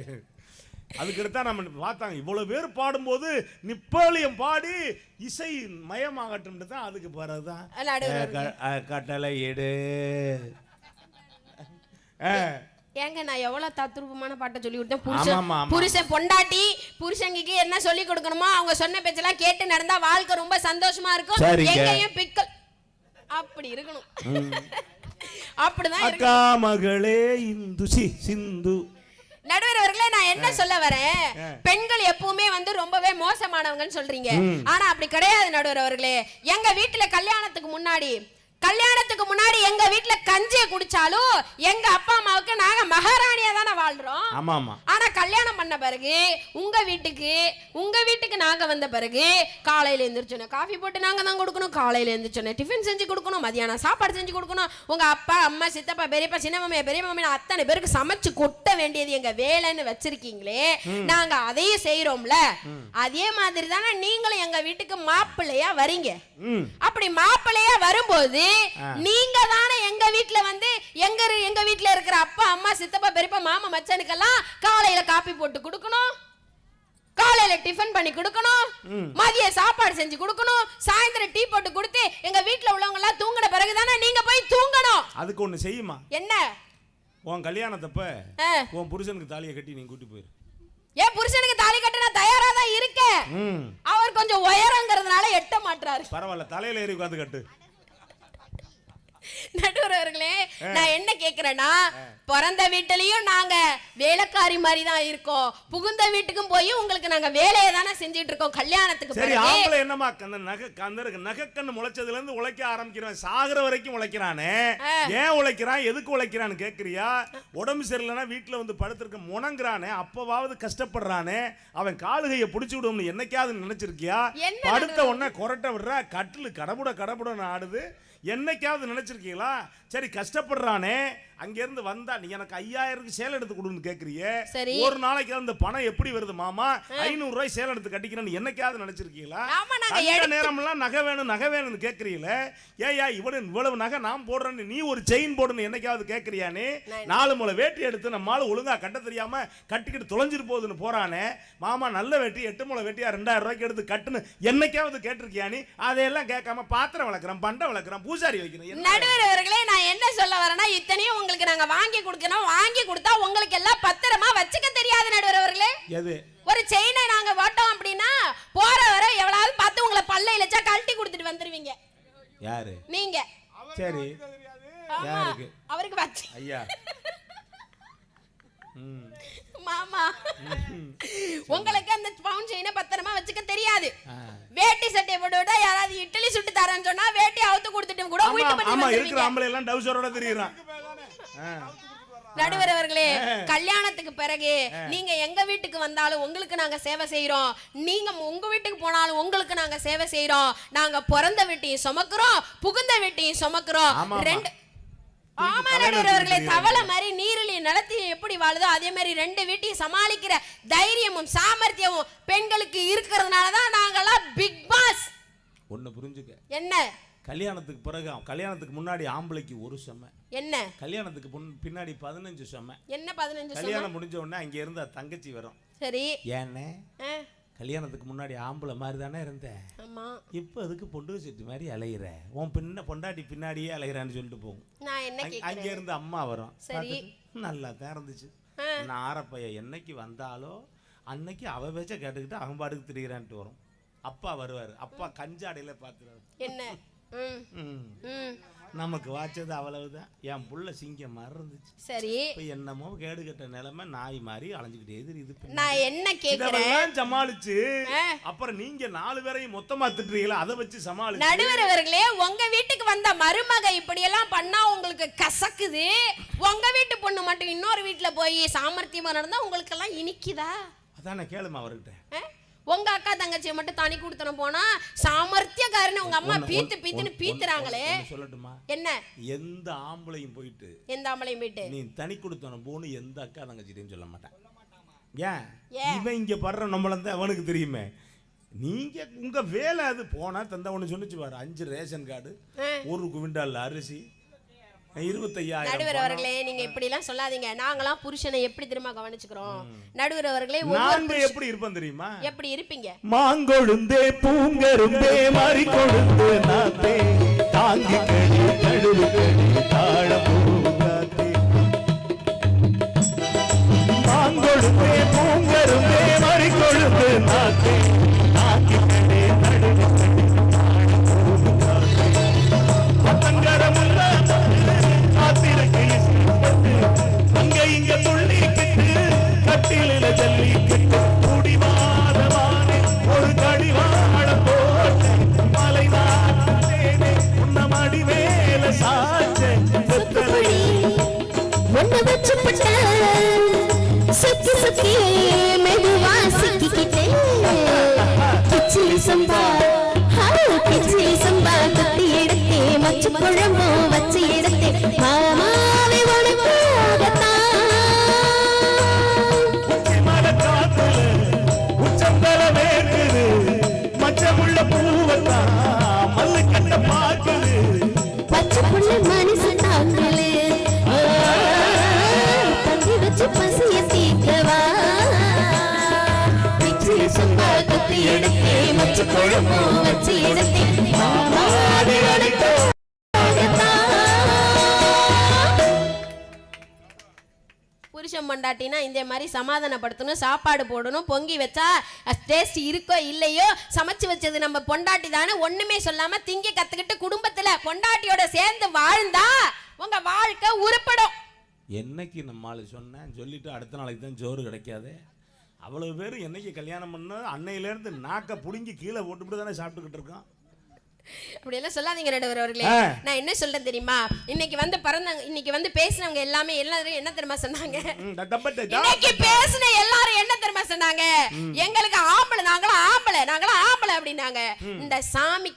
அதுக்கடுத்தா நம்ம பார்த்தாங்க இவ்வளவு பேர் பாடும்போது நிப்போலியம் பாடி இசை மயமாகட்டும் தான். அதுக்கு பிறகுதான் கட்டளை எடு. ஏங்க நான் எவ்வளவு தத்ரூபமான பாட்டை சொல்லி கொடுத்தேன். புருஷன் பொண்டாட்டி புருஷங்களுக்கு என்ன சொல்லி கொடுக்கணுமோ அவங்க சொன்ன பேச்செல்லாம் கேட்டு நடந்தா வாழ்க்கை ரொம்ப சந்தோஷமா இருக்கும். எங்கேயும் பிக்கல் அப்படி இருக்கணும். அப்படிதான் அக்கா மகளே இந்து சிந்து நடுவர் அவர்களே, நான் என்ன சொல்ல வரேன், பெண்கள் எப்பவுமே வந்து ரொம்பவே மோசமானவங்கன்னு சொல்றீங்க. ஆனா அப்படி கிடையாது நடுவர் அவர்களே. எங்க வீட்டுல கல்யாணத்துக்கு முன்னாடி எங்க வீட்டுல கஞ்சியை குடிச்சாலும் எங்க அப்பா அம்மாவுக்கு நாங்க மகாராணியா தானே வாழ்றோம். ஆனா கல்யாணம் பண்ண பிறகு உங்க வீட்டுக்கு நாங்க வந்த பிறகு காலையில எந்திரிச்சோன்னே காஃபி போட்டு நாங்க தான் கொடுக்கணும், காலையில எந்திரிச்சோன்னே டிஃபன் செஞ்சு கொடுக்கணும், மதியானம் சாப்பாடு செஞ்சு கொடுக்கணும். உங்க அப்பா அம்மா சித்தப்பா பெரியப்பா சின்ன மாமியா பெரிய மாமியா அத்தனை பேருக்கு சமைச்சு கொட்ட வேண்டியது எங்க வேலைன்னு வச்சிருக்கீங்களே, நாங்க அதையும் செய்யறோம்ல. அதே மாதிரி தானே நீங்களும் எங்க வீட்டுக்கு மாப்பிள்ளையா வரீங்க. அப்படி மாப்பிள்ளையா வரும்போது நீங்க தானே எங்க வீட்ல வந்து எங்க வீட்ல இருக்கிற அப்பா அம்மா சித்தப்பா பெரியப்பா மாமா மச்சானுக்கெல்லாம் காலையில காபி போட்டு கொடுக்கணும், காலையில டிஃபன் பண்ணி கொடுக்கணும், மதிய சாப்பாடு செஞ்சு கொடுக்கணும், சாயந்தரம் டீ போட்டு கொடுத்து எங்க வீட்ல உள்ளவங்க எல்லாம் தூங்கின பிறகு தானே நீங்க போய் தூங்கணும். அதுக்கு ஒண்ணு செய்யுமா? என்ன? உன் கல்யாணத்தப்ப உன் புருஷனுக்கு தாலியை கட்டி நீ கூட்டி போயிரு. ஏன் புருஷனுக்கு தாலி கட்ட நான் தயாரா தான் இருக்கேன். அவர் கொஞ்சம் உயரங்கிறதுனால எட்ட மாட்டாரு. பரவாயில்ல, தலையில ஏறி உட்கார்ந்து கட்டு. நடுவர் அவர்களே, நான் என்ன கேக்குறேன்னா, பிறந்த வீட்டிலையும் நாங்க வேலைக்காரி மாதிரி தான் இருக்கோம், புகுந்த வீட்டுக்கும் போய் உங்களுக்கு நாங்க வேலையை தானே செஞ்சுட்டு இருக்கோம். கல்யாணத்துக்கு சரி, ஆம்பளை என்னமா நகைக்கண்ணு முளைச்சதுல இருந்து உழைக்க ஆரம்பிக்கிறவன் சாகுற வரைக்கும் உழைக்கிறானே, ஏன் உழைக்கிறான், எதுக்கு உழைக்கிறான்னு கேக்குறியா? உடம்பு சரியில்லைன்னா வீட்டுல வந்து படுத்திருக்க முணங்குறானே, அப்பவாவது கஷ்டப்படுறானே, அவன் காலுகையை பிடிச்சு விடுவோம்னு என்னைக்காவது நினைச்சிருக்கியா? படுத்த உடனே கொரட்டை விடுற, கட்டில் கடபுடன்னு ஆடுது, என்னைக்காவது நினைச்சிருக்கீங்களா? சரி, கஷ்டப்படுறானே, அங்க இருந்து வந்தா நீ எனக்கு 5000 சேலை எடுத்து கொடுன்னு கேக்குறியே, ஒரு நாளைக்கு அந்த பணம் எப்படி வருது மாமா? 500 ரூபாய் சேலை எடுத்து கட்டிக்கிறேன்னு என்னைக்காவது நினைச்சிருக்கீங்களா? நேரம் எல்லாம் நகை வேணும்னு கேக்குறீங்களே, ஏயா இவ்வளவு நகை நான் போடுறேன்னு நீ ஒரு செயின் போடுன்னு என்னைக்காவது கேக்குறியானே? 4 முளை வேட்டி எடுத்து நம்மால ஒழுங்கா கட்ட தெரியாம கட்டிக்கிட்டு தொலைஞ்சிட்டு போகுதுன்னு போறானே, மாமா நல்ல வேட்டி 8 முளை வேட்டியா 2000 ரூபாய்க்கு எடுத்து கட்டுன்னு என்னைக்காவது கேட்டிருக்கியா நீ? அதையெல்லாம் கேட்காம பாத்திரம் வளர்க்குறான், பண்டை வளர்க்குறான், பூசாரி வைக்கணும். நடுவர் அவர்களே, நான் என்ன சொல்ல வரேன்னா, இத்தனையும் உங்களுக்கு நாங்க வாங்கி கொடுக்கணும், வாங்கி கொடுத்தா உங்களுக்கு எல்லாம் பத்திரமா வச்சுக்க தெரியாது நடுவர் அவர்களே. எது? ஒரு செயினை நாங்க போட்டோம் அப்படின்னா போற வர எவ்வளவு பார்த்து உங்களை பல்ல இலச்சா கழட்டி கொடுத்துட்டு வந்துருவீங்க. யாரு? நீங்க. சரி, யாருக்கு? அவருக்கு வச்சு. ஐயா மாமா, உங்களுக்கு அந்த பவுன் செயினை பத்திரமா வச்சுக்க தெரியாது. வேட்டி சட்டை போட்டுட்டா யாராவது இட்லி சுட்டு தரேன்னு சொன்னா வேட்டி அவுத்து கொடுத்துட்டு கூட வீட்டு பண்ணி ஆமா இருக்கிற ஆம்பளை எல்லாம் டவுசரோட தெரியுறான். நடுவர் அவர்களே, கல்யாணத்துக்கு பிறகு நீங்க எங்க வீட்டுக்கு வந்தாலும் உங்களுக்கு நாங்க சேவை செய்யறோம், நீங்க உங்க வீட்டுக்கு போனாலும் உங்களுக்கு நாங்க சேவை செய்யறோம். நாங்க பிறந்த வீட்டையும் சுமக்குறோம், புகுந்த வீட்டையும் சுமக்குறோம். ஆமா நடுவர் அவர்களே, தவளை மாதிரி நீரிலையும் நிலத்தையும் எப்படி வாழுதோ அதே மாதிரி 2 வீட்டையும் சமாளிக்கிற தைரியமும் சாமர்த்தியமும் பெண்களுக்கு இருக்கிறதுனாலதான் நாங்கெல்லாம் பிக் பாஸ். ஒன்னு புரிஞ்சுக்க. என்ன? கல்யாணத்துக்கு பிறகு, கல்யாணத்துக்கு முன்னாடி ஆம்பளைக்கு ஒரு செம, என்ன கல்யாணத்துக்கு பின்னாடி 15 செம. என்ன 15? கல்யாணம் முடிஞ்ச உடனே அங்க இருந்த தங்கச்சி வரும். சரி, ஏன்னே கல்யாணத்துக்கு முன்னாடி ஆம்பளை மாதிரி தானே இருந்தேன், இப்ப அதுக்கு பொண்டு செட்டு மாதிரி அலையிற, உன் பொண்டாட்டி பின்னாடியே அலையிறான்னு சொல்லிட்டு போகும். அங்க இருந்து அம்மா வரும், நல்லா தான் இருந்துச்சு, நான் ஆரப்பைய என்னைக்கு வந்தாலோ அன்னைக்கு அவ பேச்ச கேட்டுக்கிட்டு அவன் பாட்டுக்கு திரிகிறான்ட்டு வரும். அப்பா வருவாரு, அப்பா கஞ்சாடையில பாத்துறாரு. என்ன நமக்கு வாச்சது அவ்வளவுதான். என் புள்ள சிங்கம் மாதிரி இருந்துச்சு. சரி, என்னமோ கேடு கட்ட நிலைமை நாய் மாதிரி அலைஞ்சுக்கிட்டே இது. நான் என்ன கேக்குறேன் சமாளிச்சு அப்புறம் நீங்க 4 பேரையும் மொத்தமா திட்டுறீங்களா, அதை வச்சு சமாளிச்சு. நடுவர் அவர்களே, உங்க வீட்டுக்கு வந்த மருமக இப்படி எல்லாம் பண்ணா உங்களுக்கு கசக்குது, உங்க வீட்டு பொண்ணு மட்டும் இன்னொரு வீட்டுல போய் சாமர்த்தியமா நடந்தா உங்களுக்கு எல்லாம் இனிக்குதா? அதானே கேளுமா அவர்கிட்ட. உங்க அக்கா தங்கச்சியை மட்டும் தனி கொடுத்தன போனா சாமர்த்தியக்காரன்னு உங்க அம்மா பீத்துன்னு பீத்துறாங்களே. சொல்லட்டுமா? என்ன? எந்த ஆம்பளையும் போயிட்டு நீ தனி கொடுத்தன போன்னு எந்த அக்கா தங்கச்சிட்டையும் சொல்ல மாட்டான். ஏன்? இவன் இங்க படுற நம்மள அவனுக்கு தெரியுமே. நீங்க உங்க வேலை அது. போனா தந்தா ஒண்ணு சொன்னிச்சு பாரு, 5 ரேஷன் கார்டு, 1 குவிண்டால் அரிசி, 25,000. நடுவர் அவர்களே, நீங்க இப்படி எல்லாம் சொல்லாதீங்க. நாங்களாம் புருஷனை எப்படி திரும்ப கவனிச்சுக்கிறோம். நடுவர் அவர்களே, நாங்க எப்படி இருப்போம் தெரியுமா? எப்படி இருப்பீங்க? மாங்கொழுந்தே பூங்கரும்பே மாறி கொழுந்து நாத்தே தாங்கி கடி நடுவு கடி தாழ பூங்காத்தே. மாங்கொழுந்தே பூங்கரும்பே மாறி கொழுந்து நாத்தே தாங்கி கடி நடுவு கடி தாழ பூங்காத்தே. பத்தங்கரமுள்ள அங்க இங்க துள்ளிக்கிட்டு வச்சு எடுத்தேன் மாமாடி அடித்தோ புருஷன் மண்டாட்டினா இந்த மாதிரி சமாதானப்படுத்தணும், சாப்பாடு போடணும், பொங்கி வச்சா டேஸ்ட் இருக்கோ இல்லையோ, சமைச்சு வச்சது நம்ம பொண்டாட்டி தானே, ஒண்ணுமே சொல்லாம திங்க கத்துக்கிட்டு குடும்பத்துல பொண்டாட்டியோட சேர்ந்து வாழ்ந்தா உங்க வாழ்க்கை உருப்படும். என்னைக்கு நம்மால சொன்னேன் சொல்லிட்டு அடுத்த நாளைக்கு தான் ஜோறு கிடைக்காது. அவ்வளவு பேர் என்னைக்கு கல்யாணம் பண்ண அன்னையிலேருந்து நாக்க புடுங்கி கீழே போட்டுவிட்டு தானே சாப்பிட்டுக்கிட்டு இருக்கோம். அப்படி எல்லாம் சொல்லாதீங்க நடுவர் அவர்களே. நான் என்ன சொல்றேன் தெரியுமா, இன்னைக்கு வந்து பேசினவங்க எல்லாரும் என்ன தெரியுமா சொன்னாங்க, இன்னைக்கு பேசின எல்லாரும் என்ன தெரியுமா சொன்னாங்க, எங்களுக்கு ஆம்பளை, நாங்களும் ஆம்பளை அப்படின்னாங்க. இந்த சாமி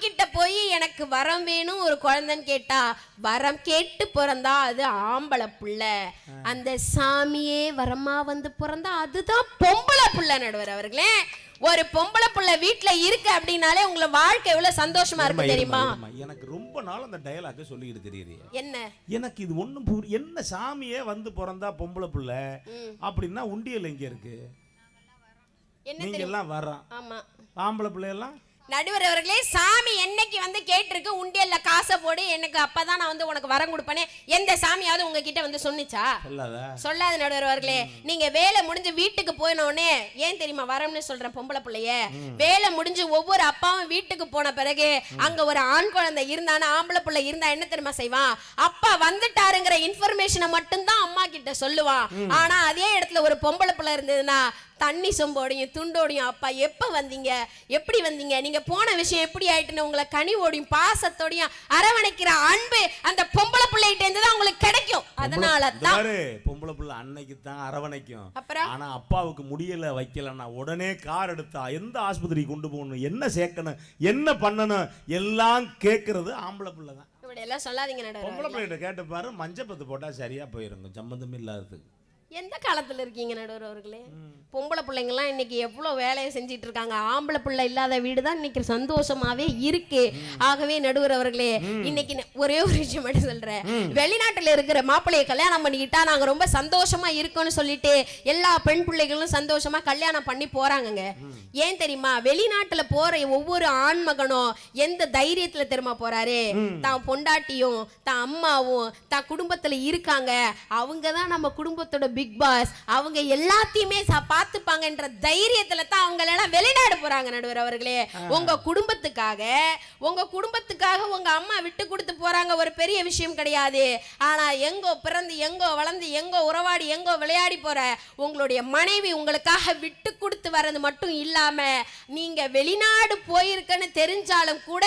கிட்ட போய் எனக்கு வரம் வேணும் ஒரு குழந்தைன்னு கேட்டா, வரம் கேட்டு பிறந்தா அது ஆம்பளை பிள்ளை, அந்த சாமியே வரமா வந்து பிறந்தா அதுதான் பொம்பளை பிள்ளை. நடுவர் அவர்களே, ஒரு பொம்பளை புள்ள வீட்ல இருக்கு அப்படினாலே உங்க வாழ்க்கை எவ்வளவு சந்தோஷமா இருக்கு தெரியுமா? எனக்கு ரொம்ப நாள் அந்த டயலாக் சொல்லிட்டு தெரியுது. என்ன எனக்கு இது ஒண்ணும் என்ன சாமியே வந்து பிறந்தா பொம்பளை புள்ள அப்படின்னா உண்டியல் எங்க இருக்கு? நீங்க எல்லாம் வர்றோம். ஆமா, ஆம்பளை பிள்ளை எல்லாம் நடுவர் அவர்களே, சாமி என்னைக்கு வந்து கேட்டிருக்கு உண்டியல்ல காசை போடு எனக்கு அப்பதான் நான் வந்து உனக்கு வரம் கொடுப்பேனே, எந்த சாமியாவது உங்ககிட்ட வந்து சொன்னிச்சா? சொல்லாத நடுவர் அவர்களே. நீங்க வேலை முடிஞ்சு வீட்டுக்கு போயினோடனே, ஏன் தெரியுமா வரம்னு சொல்றேன் பொம்பளை பிள்ளைய, வேலை முடிஞ்சு ஒவ்வொரு அப்பாவும் வீட்டுக்கு போன பிறகு அங்க ஒரு ஆண் குழந்தை இருந்தானா ஆம்பளை பிள்ளை இருந்தா என்ன தெரியுமா செய்வான், அப்பா வந்துட்டாருங்கிற இன்ஃபர்மேஷனை மட்டும்தான் அம்மா கிட்ட சொல்லுவான். ஆனா அதே இடத்துல ஒரு பொம்பளை பிள்ளை இருந்ததுன்னா தண்ணி சொம்போடையும் துண்டோடையும், அப்பா எப்ப வந்தீங்க, எப்படி வந்தீங்க, நீங்க போன விஷயம் எப்படி ஆயிட்டுன்னு உங்களை கனிவோடையும் பாசத்தோடையும் அரவணைக்கிற அன்பு அந்த பொம்பளை பிள்ளைகிட்ட இருந்து தான் உங்களுக்கு கிடைக்கும். அதனால தான் பொம்பளை பிள்ளை அன்னைக்கு தான் அரவணைக்கும். ஆனா அப்பாவுக்கு முடியல வைக்கலன்னா உடனே கார் எடுத்தா எந்த ஆஸ்பத்திரிக்கு கொண்டு போகணும், என்ன சேர்க்கணும், என்ன பண்ணணும் எல்லாம் கேட்கறது ஆம்பளை பிள்ளை தான். இப்படி எல்லாம் சொல்லாதீங்க நடுவர். பொம்பளை பிள்ளைகிட்ட கேட்டு பாரு, மஞ்சள் பத்து போட்டா சரியா போயிருங்க, சம்பந்தம் இல்லாததுக்கு. எந்த காலத்துல இருக்கீங்க நடுவர் அவர்களே? பொம்பளை பிள்ளைங்கெல்லாம் இன்னைக்கு எவ்வளவு வேலையை செஞ்சிட்டு இருக்காங்க. ஆம்பளை பிள்ளை இல்லாத வீடு தான் இன்னைக்கு சந்தோஷமாவே இருக்கு. ஆகவே நடுவர் அவர்களே, இன்னைக்கு ஒரே ஒரு விஷயம் மட்டும் சொல்றேன். வெளிநாட்டுல இருக்கிற மாப்பிள்ளையை கல்யாணம் பண்ணிக்கிட்டா நாங்க ரொம்ப சந்தோஷமா இருக்கோம்னு சொல்லிட்டு எல்லா பெண் பிள்ளைகளும் சந்தோஷமா கல்யாணம் பண்ணி போறாங்க. ஏன் தெரியுமா? வெளிநாட்டுல போற ஒவ்வொரு ஆண்மகனும் எந்த தைரியத்துல தெரியுமா போறாரு, தான் பொண்டாட்டியும் தான் அம்மாவும் தான் குடும்பத்துல இருக்காங்க, அவங்கதான் நம்ம குடும்பத்தோட பிக் பாஸ், அவங்க எல்லாத்தையுமே பார்த்துப்பாங்கன்ற தைரியத்துல தான் அவங்க எல்லாம் வெளிநாடு போறாங்க. நடுவர் அவர்களே, உங்க குடும்பத்துக்காக உங்க அம்மா விட்டு கொடுத்து போறாங்க, ஒரு பெரிய விஷயம் கிடையாது. ஆனா எங்கோ பிறந்து எங்கோ வளர்ந்து எங்கோ உறவாடி எங்கோ விளையாடி போற உங்களுடைய மனைவி உங்களுக்காக விட்டு கொடுத்து வர்றது மட்டும் இல்லாம, நீங்க வெளிநாடு போயிருக்கன்னு தெரிஞ்சாலும் கூட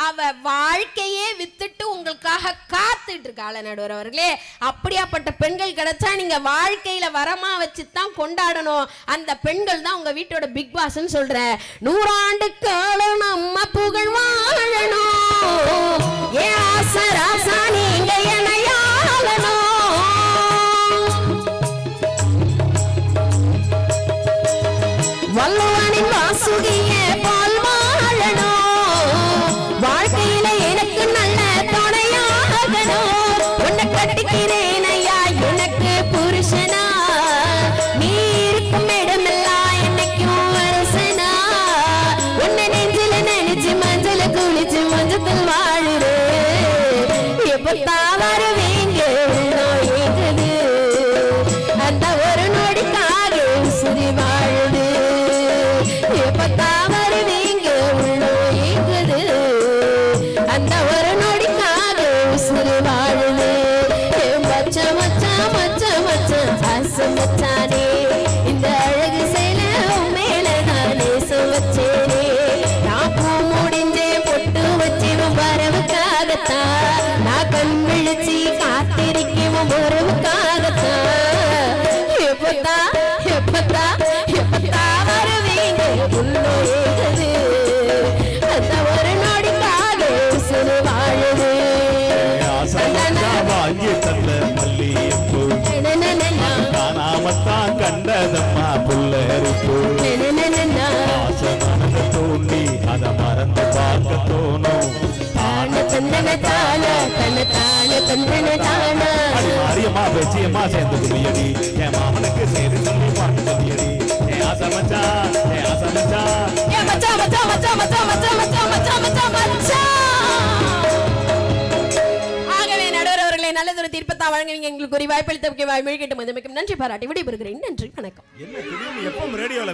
அவ வாழ்க்கையே வித்துட்டு உங்களுக்காக காத்துட்டு இருக்காள. நடுவர் அவர்களே, அப்படியாப்பட்ட பெண்கள் கிடைச்சா நீங்க வாழ்க்கையில வரமா வச்சு தான் கொண்டாடணும். அந்த பெண்கள் தான் உங்க வீட்டோட பிக் பாஸ்ன்னு சொல்ற. 100 ஆண்டு காலம் நம்ம புகழ் வாழணும், ஏ ஆசை ராசா நீங்க என்னையாளணும், வல்லவனின் வாசுகிய பால் வாழணும், வாழ்க்கையில எனக்கு நல்ல துணையாகணும், உன்னை கட்டிக்கிறேன் ஐயா எனக்கு புருஷனா, நீ இருக்கும் இடமெல்லாம் என்னைக்கும் அரசனா, உன்னை நெஞ்சில நினைச்சு மஞ்சள் குளிச்சு மஞ்சத்தில் வாழுது, எப்பத்தான் வருவீங்க ஏங்குது, அந்த ஒரு நொடிக்காக உசுரி வாழுது, எப்பத்தான் வருவீங்க உள்ளோ ஏங்குது, அந்த ஒரு நொடிக்காக உசுரி வாழுது, மச்சான் மச்சான் மச்சான் மச்சான் ஆசை மச்சானே, இந்த அழகு செயல மேல நானே சுவச்சேனே, நான் பூ முடிஞ்சே பொட்டு வச்சேன் வரவுக்காகத்தான், நான் கண் விழிச்சு காத்திருக்கேன் உறவுக்காகத்தான், எப்பத்தா எப்பத்தா எப்பத்தா வருவீங்க உள்ளோ ஏகுது, அந்த ஒரு நொடிக்காக உசுறு வாழுது, வாங்கி தந்த மல்லிகைப்பூ காணாமத்தான் கண்டதம்மா புல்லரிப்பூ, ஆசை தோண்டி அதை மறந்து பார்க்க தோணும், மாரியம்மா பேச்சியம்மா சேர்ந்து புரியடி, என் மாமனுக்கு சேரு சொல்லி பாட்டு சொல்லியடி, என் ஆசை மச்சா என் ஆசை மச்சா தான் வழங்குவீங்க எங்களுக்கு ஒரு வாய்ப்பளித்த வாய்மொழி கேட்டு மதிமிக்கும் நன்றி பாராட்டி விடைபெறுகிறேன். நன்றி வணக்கம். என்ன திடீர்னு எப்பவும் ரேடியோல